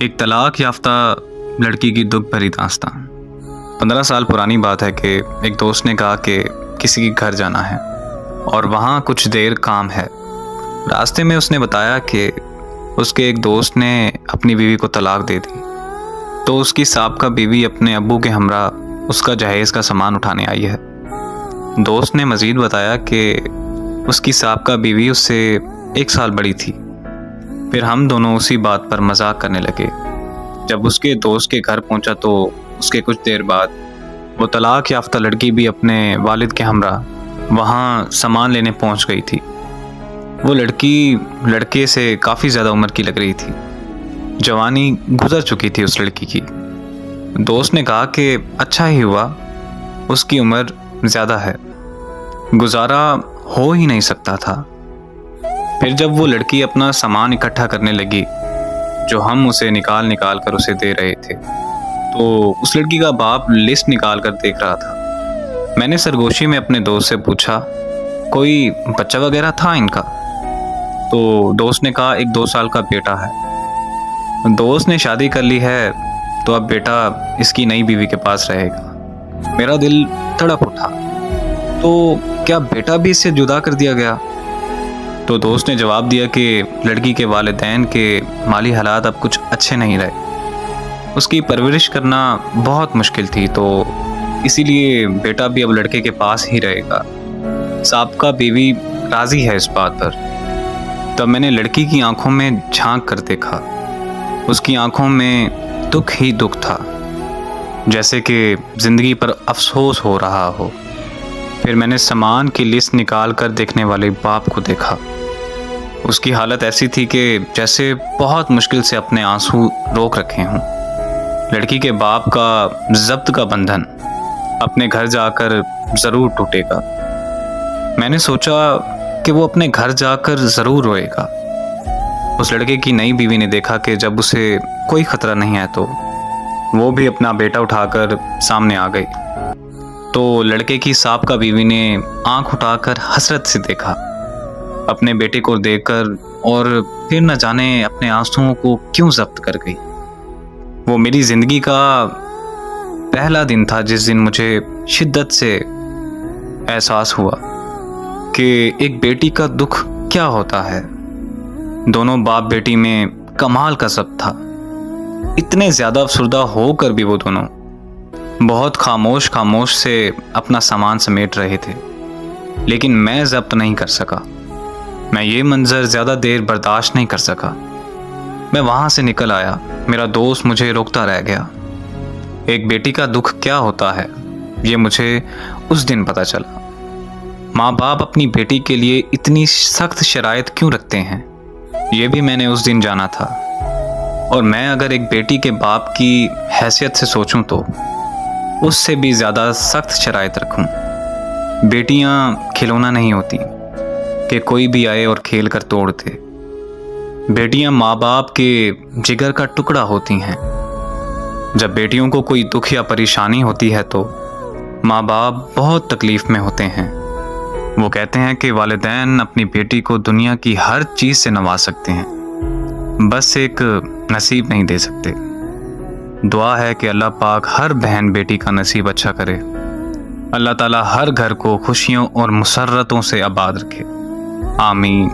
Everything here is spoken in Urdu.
ایک طلاق یافتہ لڑکی کی دکھ بھری داستان۔ 15 سال پرانی بات ہے کہ ایک دوست نے کہا کہ کسی کے گھر جانا ہے اور وہاں کچھ دیر کام ہے۔ راستے میں اس نے بتایا کہ اس کے ایک دوست نے اپنی بیوی کو طلاق دے دی، تو اس کی سابقہ بیوی اپنے ابو کے ہمراہ اس کا جہیز کا سامان اٹھانے آئی ہے۔ دوست نے مزید بتایا کہ اس کی سابقہ بیوی اس سے 1 سال بڑی تھی۔ پھر ہم دونوں اسی بات پر مذاق کرنے لگے۔ جب اس کے دوست کے گھر پہنچا تو اس کے کچھ دیر بعد وہ طلاق یافتہ لڑکی بھی اپنے والد کے ہمراہ وہاں سامان لینے پہنچ گئی تھی۔ وہ لڑکی لڑکے سے کافی زیادہ عمر کی لگ رہی تھی۔ جوانی گزر چکی تھی اس لڑکی کی۔ دوست نے کہا کہ اچھا ہی ہوا، اس کی عمر زیادہ ہے، گزارا ہو ہی نہیں سکتا تھا۔ پھر جب وہ لڑکی اپنا سامان اکٹھا کرنے لگی جو ہم اسے نکال کر اسے دے رہے تھے، تو اس لڑکی کا باپ لسٹ نکال کر دیکھ رہا تھا۔ میں نے سرگوشی میں اپنے دوست سے پوچھا کوئی بچہ وغیرہ تھا ان کا؟ تو دوست نے کہا 1-2 سال کا بیٹا ہے، دوست نے شادی کر لی ہے تو اب بیٹا اس کی نئی بیوی کے پاس رہے گا۔ میرا دل تڑپ اٹھا، تو کیا بیٹا بھی اس سے جدا کر دیا گیا؟ تو دوست نے جواب دیا کہ لڑکی کے والدین کے مالی حالات اب کچھ اچھے نہیں رہے، اس کی پرورش کرنا بہت مشکل تھی، تو اسی لیے بیٹا بھی اب لڑکے کے پاس ہی رہے گا۔ سابقہ بیوی راضی ہے اس بات پر۔ تب میں نے لڑکی کی آنکھوں میں جھانک کر دیکھا، اس کی آنکھوں میں دکھ ہی دکھ تھا، جیسے کہ زندگی پر افسوس ہو رہا ہو۔ پھر میں نے سامان کی لسٹ نکال کر دیکھنے والے باپ کو دیکھا۔ اس کی حالت ایسی تھی کہ جیسے بہت مشکل سے اپنے آنسو روک رکھے ہوں۔ لڑکی کے باپ کا ضبط کا بندھن اپنے گھر جا کر ضرور ٹوٹے گا۔ میں نے سوچا کہ وہ اپنے گھر جا کر ضرور روئے گا۔ اس لڑکے کی نئی بیوی نے دیکھا کہ جب اسے کوئی خطرہ نہیں ہے تو وہ بھی اپنا بیٹا اٹھا کر سامنے آ گئی۔ تو لڑکے کی سابقہ بیوی نے آنکھ اٹھا کر حسرت سے دیکھا اپنے بیٹے کو دیکھ کر، اور پھر نہ جانے اپنے آنسوؤں کو کیوں ضبط کر گئی۔ وہ میری زندگی کا پہلا دن تھا جس دن مجھے شدت سے احساس ہوا کہ ایک بیٹی کا دکھ کیا ہوتا ہے۔ دونوں باپ بیٹی میں کمال کا ضبط تھا۔ اتنے زیادہ افسردہ ہو کر بھی وہ دونوں بہت خاموش سے اپنا سامان سمیٹ رہے تھے، لیکن میں ضبط نہیں کر سکا۔ میں یہ منظر زیادہ دیر برداشت نہیں کر سکا۔ میں وہاں سے نکل آیا۔ میرا دوست مجھے روکتا رہ گیا۔ ایک بیٹی کا دکھ کیا ہوتا ہے یہ مجھے اس دن پتہ چلا۔ ماں باپ اپنی بیٹی کے لیے اتنی سخت شرائط کیوں رکھتے ہیں، یہ بھی میں نے اس دن جانا تھا۔ اور میں اگر ایک بیٹی کے باپ کی حیثیت سے سوچوں تو اس سے بھی زیادہ سخت شرائط رکھوں۔ بیٹیاں کھلونا نہیں ہوتی کہ کوئی بھی آئے اور کھیل کر توڑ دے۔ بیٹیاں ماں باپ کے جگر کا ٹکڑا ہوتی ہیں۔ جب بیٹیوں کو کوئی دکھ یا پریشانی ہوتی ہے تو ماں باپ بہت تکلیف میں ہوتے ہیں۔ وہ کہتے ہیں کہ والدین اپنی بیٹی کو دنیا کی ہر چیز سے نواز سکتے ہیں، بس ایک نصیب نہیں دے سکتے۔ دعا ہے کہ اللہ پاک ہر بہن بیٹی کا نصیب اچھا کرے۔ اللہ تعالیٰ ہر گھر کو خوشیوں اور مسرتوں سے آباد رکھے، آمین۔